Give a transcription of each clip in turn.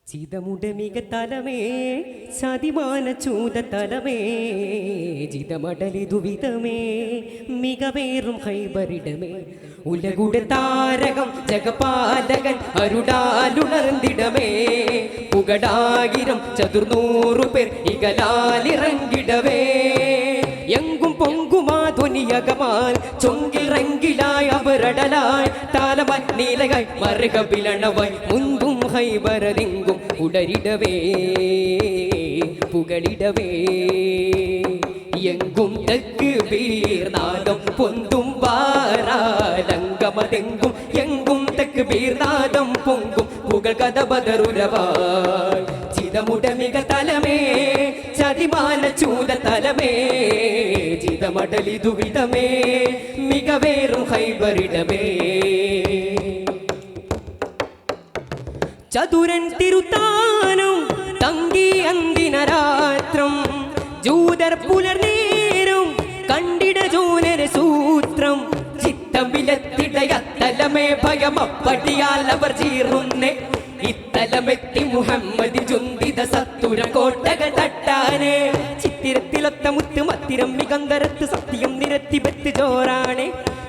ചിതമുടമിക തലമേ സതിമാന ചൂത തലമേ ജിതമടലിതുവിധമേ മികവേറും ഹൈബറിടമേ ഉലകുട താരകം ജഗപാലകൻ അരുടാലുണർന്നിടമേ പുകടായിരം ചതുർനൂറു പേർ ഇകലാലിറങ്ങിടവേ എങ്കും പൊങ്കുമാ ധ്വനിയകമാൽ ചൊങ്കിൽ റങ്കിലായി അവരടലായി താലമായി നീലകായി മറുകപിലണവായി മുന്തും ഹൈബരതിങ്കും ഉടരിടവേ പുകളിടവേ എങ്കും തെക്ക് ബീർനാദം പൊന്തും വാരാലങ്കമതെങ്കും എങ്കും തെക്ക് ബീർനാദം പൊങ്കും പുകൾ കഥ ബദറുരവായി ചിതമുടമിക തലമേ ചതിമാന ചൂത തലമേ ജിതമടലിതുവിധമേ മികവേറും ഹൈബറിടമേ ചതുരൻ തിരുത്താനും തങ്കി അന്തിനരാത്രം ജൂതർ പുലർനേരും കണ്ടിട ജൂനര സൂത്രം ചിത്തം വിലത്തിടയത്തലമേ ഭയമപ്പടിയാൽ അവർ ചീറുന്നേ ഇത്തലമെത്തി മുഹമ്മദ് ചുന്തിത സത്തുര കോട്ടകൾ തട്ടാനേ ചിത്തിരത്തിലൊത്ത മുത്ത് മത്തിരം മികന്തരത്ത് സത്യം നിരത്തി ബെത്ത് ചോറാണേ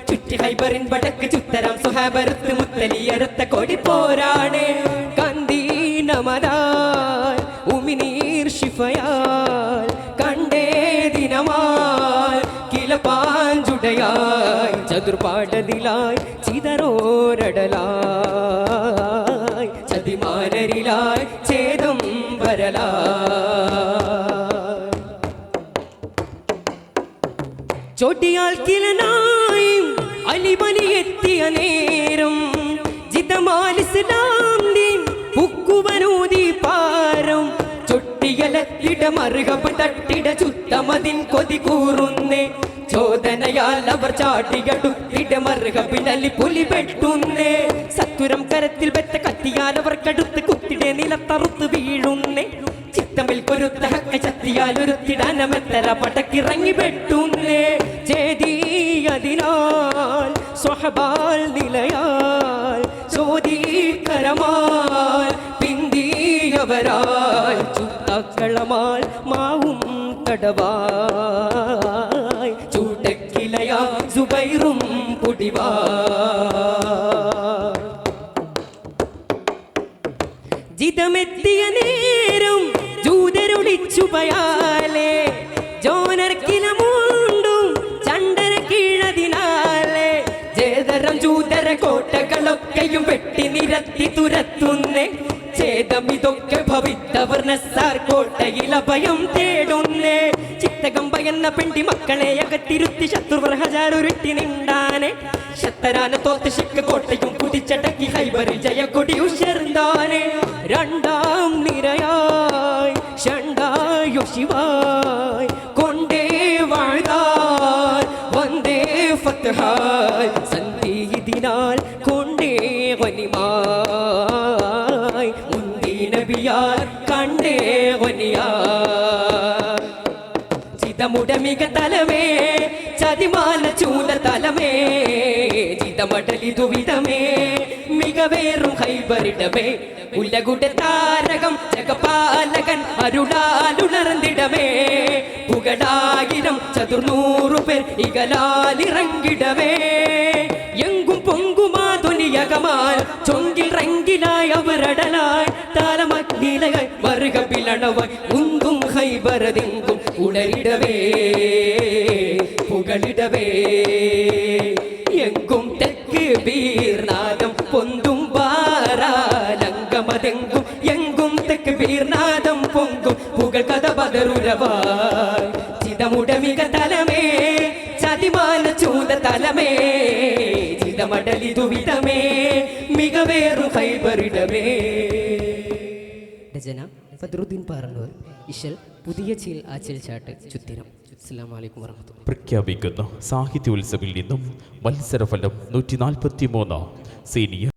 ചുറ്റി ഹൈബറിൻ വടക്ക് ചുത്തരം സുഹാബരത്ത് മുത്തലിയരത്ത കൊടി പോരാണേ കന്തീനമതാൽ ഉമിനീർ ശിഫയാൽ കണ്ടേ ദിനമാൽ കിലപ്പാഞ്ചുടയായി ചതുർപാടതിലായി ചിതറോരടലായി ചതിമാനരിലായി ഛേദം വരലായി ചോട്ടിയാൽ കിലനായും അലിബലി എത്തിയ നേരം ജിതമാലിസ്ലാം ദീൻ പുക്കുവനൂതി പാരം ചൊട്ടിയലത്തിട മറുകപ തട്ടിട ചുത്തമതിൻ കൊതി കൂറുന്നേ ചോദനയാൽ അവർ ചാട്ടിയടുത്തിട മറുകപിലലി പുലി വെട്ടുന്നേ സത്തുരം കരത്തിൽ വെച്ച കത്തിയാൽ അവർ കടുത്ത് കുത്തിടെ നിലത്തറുത്ത് വീഴുന്നേ ചിത്തമിൽ കൊരുത്ത ഹക്ക ചത്തിയാൽ ഒരുത്തിടാനമെത്തര പടക്കിറങ്ങി വെട്ടുന്നേ ചേതിയതിനാൽ സ്വഹബാൽ നിലയാൽ ചോദീകരമാൽ പിന്തിയവരാൽ ചുത്തക്കളമാൽ മാവും തടവായി ചൂട്ടക്കിലയാ സുബൈറും പൊടിവാ ജിതമെത്തിയ നേരം ജൂതരൊളിച്ചുപയാലേ ജോനർക്കിലമുണ്ടും ചണ്ടര കീഴതിനാലേ ജേതരം ജൂതര കോട്ടകളൊക്കെയും വെട്ടി നിരത്തി തുരത്തുന്നേ ഛേദമിതൊക്കെ ഭവിത്തവർ നസാർ കോട്ടയിൽ അഭയം തേടുന്നേ ചിത്തകം ഭയന്ന പെണ്ടി മക്കളെ അകത്തിരുത്തി ശത്രുവർ ഹജാറുരുട്ടി നിണ്ടാനെ ശത്തരാന തോത്ത് ശിക്ക് കോട്ടയും കുതിച്ചടക്കി ഹൈബറിൽ ജയക്കൊടി ഉയർന്നാനെ രണ്ടാം നിരയായി ഷണ്ടായു ശിവായ് കൊണ്ടേ വാഴ്താൽ വന്ദേ ഫത്ഹായ് സന്ധിയിതിനാൽ കൊണ്ടേ വനിമായ് മുന്തി നബിയാൽ കണ്ടേ വനിയായ് ചിതമുടമിക തലമേ ചതിമാന ചൂല തലമേ ജിതമടലിതുവിധമേ മികവേറും ഹൈബറിടമേ ഉലകുട താരകം ജഗപാലകൻ അരുടാലുണർന്നിടമേ പുകടായിരം ചതുർനൂറു പേർ ഇകലാലിറങ്ങിടവേ എങ്കും പൊങ്കുമാ ധ്വനിയകമാൽ ചൊങ്കിൽ റങ്കിലായി അവരടലായി താലമഗ്നിലയായി മറുകപിലണവായി മുന്തും ഹൈബരതെങ്കും ഉടരിടവേ പുകളിടവേ എങ്കും തെക്ക് ബീർനാദം പൊന്തും വാരാലങ്കമതെങ്കും എങ്കും തെക്ക് ബീർനാദം പൊങ്കും പുകൾ കഥ ബദറുരവായി ചിതമുടമിക തലമേ ചതിമാന ചൂത തലമേ ജിതമടലിതുവിധമേ മികവേറും ഹൈബറിടമേ. രചന ഫദ്രുദ്ദീൻ പാറന്നൂർ. ഇശൽ പുതിയ ചീൽ ആച്ചിൽ ചാട്ട് ചുത്തിരം. അസ്സലാമു അലൈക്കും വറഹ്മത്തുള്ളാഹി. പ്രഖ്യാപിക്കുന്ന സാഹിത്യോത്സവിൽ നിന്നും മത്സരഫലം 143 സീനിയർ